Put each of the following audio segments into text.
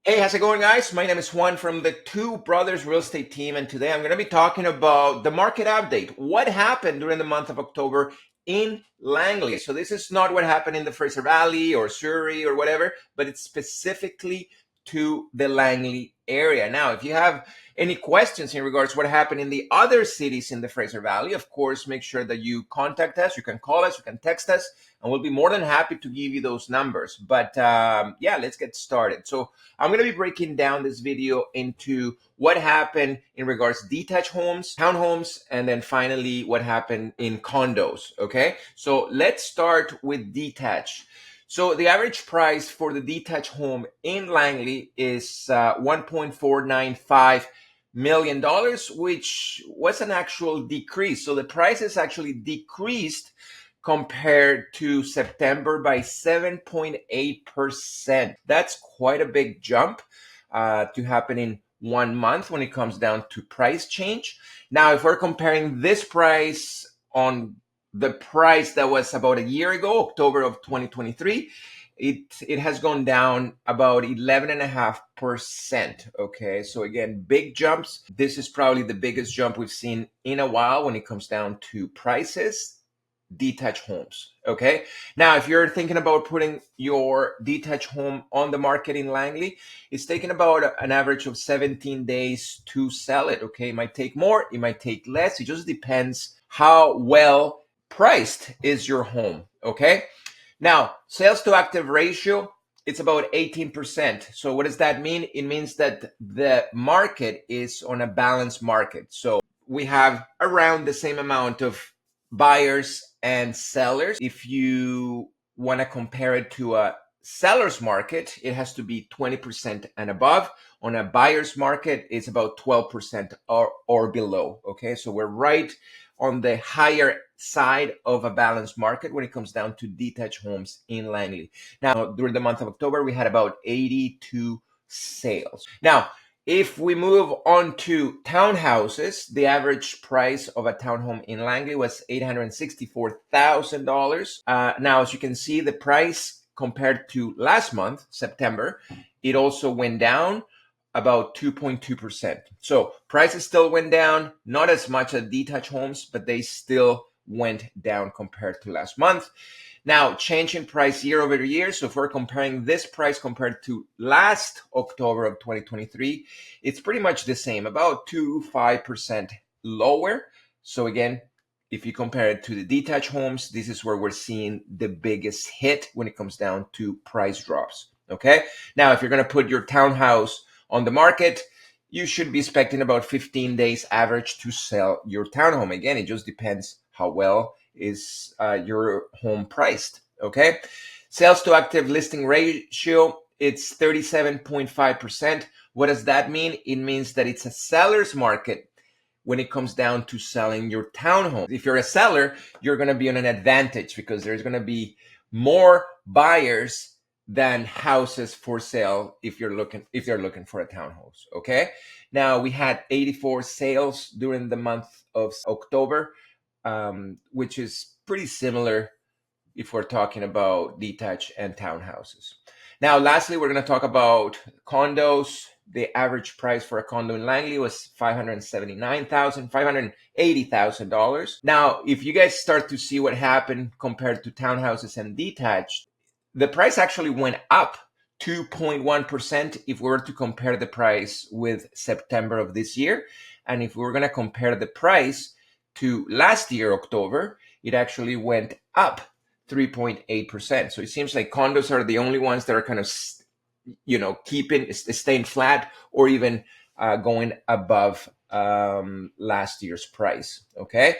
Hey, how's it going, guys? My name is Juan from the Two Brothers Real Estate Team, and today I'm going to be talking about the market update. What happened during the month of October in Langley? So, this is not what happened in the Fraser Valley or Surrey or whatever, but it's specifically to the Langley area. Now, if you have any questions in regards to what happened in the other cities in the Fraser Valley, of course, make sure that you contact us. You can call us, you can text us, and we'll be more than happy to give you those numbers. But yeah, let's get started. So, I'm going to be breaking down this video into what happened in regards to detached homes, townhomes, and then finally what happened in condos. Okay, so let's start with detached. So the average price for the detached home in Langley is $1.495 million, which was an actual decrease. So the prices actually decreased compared to September by 7.8%. That's quite a big jump to happen in 1 month when it comes down to price change. Now, if we're comparing this price on the price that was about a year ago, October of 2023, it has gone down about 11.5%. Okay, so again, big jumps. This is probably the biggest jump we've seen in a while when it comes down to prices. Detached homes. Okay. Now, if you're thinking about putting your detached home on the market in Langley, it's taking about an average of 17 days to sell it. Okay. It might take more, it might take less. It just depends how well priced is your home. Okay. Now, sales to active ratio, it's about 18%. So what does that mean? It means that the market is on a balanced market. So we have around the same amount of buyers and sellers. If you want to compare it to a seller's market, it has to be 20% and above. On a buyer's market, it's about 12% or below. Okay, so we're right on the higher side of a balanced market when it comes down to detached homes in Langley. Now, during the month of October, we had about 82 sales. Now, if we move on to townhouses, the average price of a townhome in Langley was $864,000. Now, as you can see, the price compared to last month, September, it also went down about 2.2%. So prices still went down, not as much as detached homes, but they still went down compared to last month. Now, change in price year over year. So if we're comparing this price compared to last October of 2023, it's pretty much the same, about 5% lower. So again, if you compare it to the detached homes, this is where we're seeing the biggest hit when it comes down to price drops. Okay. Now, if you're going to put your townhouse on the market, you should be expecting about 15 days average to sell your townhome. Again, it just depends how well is your home priced. Okay. Sales to active listing ratio, it's 37.5%. What does that mean? It means that it's a seller's market when it comes down to selling your townhome. If you're a seller, you're going to be on an advantage because there's going to be more buyers than houses for sale if they're looking for a townhouse. Okay. Now we had 84 sales during the month of October, which is pretty similar if we're talking about detached and townhouses. Now, lastly, we're going to talk about condos. The average price for a condo in Langley was $580,000. Now, if you guys start to see what happened compared to townhouses and detached, the price actually went up 2.1% if we were to compare the price with September of this year. And if we were going to compare the price to last year, October, it actually went up 3.8%. So it seems like condos are the only ones that are kind of, staying flat or even going above last year's price. Okay.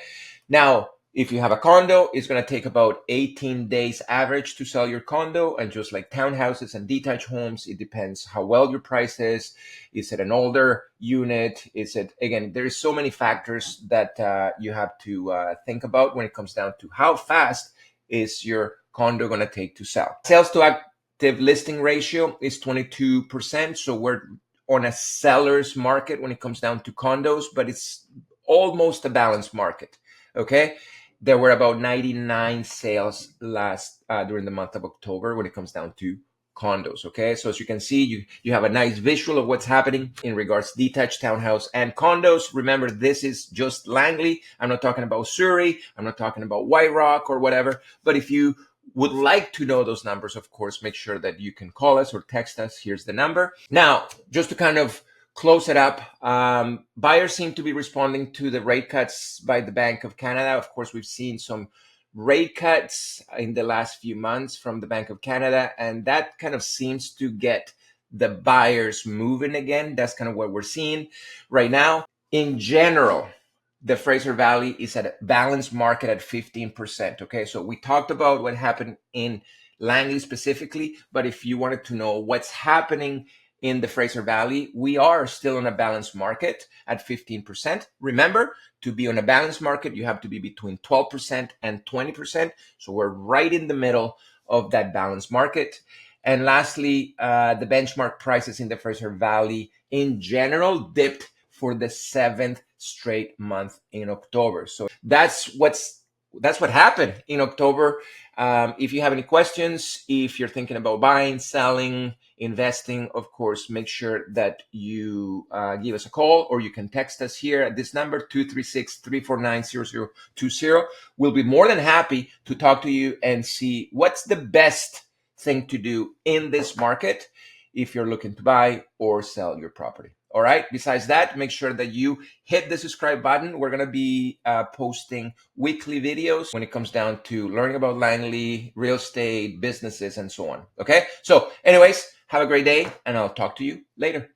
Now, if you have a condo, it's going to take about 18 days average to sell your condo. And just like townhouses and detached homes, it depends how well your price is. Is it an older unit? Again, there's so many factors that you have to think about when it comes down to how fast is your condo going to take to sell. Sales to active listing ratio is 22%. So we're on a seller's market when it comes down to condos, but it's almost a balanced market. Okay. There were about 99 sales during the month of October when it comes down to condos. Okay, so as you can see, you have a nice visual of what's happening in regards to detached, townhouse, and condos. Remember, this is just Langley. I'm not talking about Surrey. I'm not talking about White Rock or whatever. But if you would like to know those numbers, of course, make sure that you can call us or text us. Here's the number. Now, just to kind of close it up, buyers seem to be responding to the rate cuts by the Bank of Canada. Of course, we've seen some rate cuts in the last few months from the Bank of Canada, and that kind of seems to get the buyers moving again. That's kind of what we're seeing right now. In general, the Fraser Valley is at a balanced market at 15%. Okay, so we talked about what happened in Langley specifically, but if you wanted to know what's happening in the Fraser Valley, we are still on a balanced market at 15%. Remember, to be on a balanced market, you have to be between 12% and 20%. So we're right in the middle of that balanced market. And lastly, the benchmark prices in the Fraser Valley in general dipped for the 7th straight month in October. So that's what happened in October. If you have any questions, if you're thinking about buying, selling, investing, of course, make sure that you give us a call, or you can text us here at this number, 236-349-0020. We'll be more than happy to talk to you and see what's the best thing to do in this market if you're looking to buy or sell your property. All right. Besides that, make sure that you hit the subscribe button. We're going to be posting weekly videos when it comes down to learning about Langley, real estate, businesses, and so on. Okay. So anyways, have a great day, and I'll talk to you later.